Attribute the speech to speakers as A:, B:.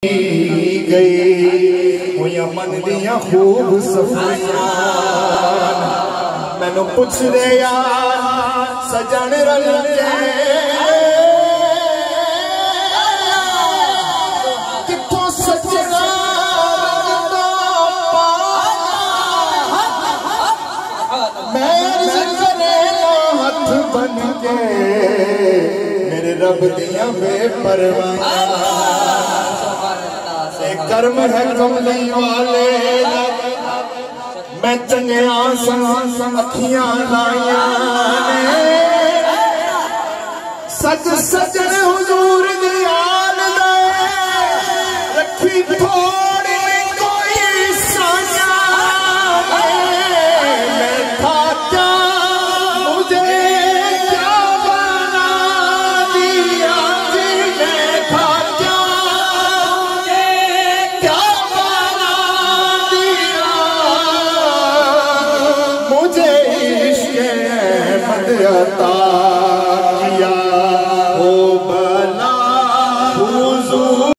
A: गई हुई मन दिया खूब सफाइयां मैनू पुछ दे यार सजन रल किथों सजना मैं हथ बन के मेरे रब दिया बेपरवाह कर्म है कमली वाले मैं चंगिया अखियां लाइया सच सजन हुजूर दी आल रखी थोड़ी कोई साया मैं था क्या मुझे क्या बना दिया जी मैं था क्या मुझे इश्क़ अहमद अता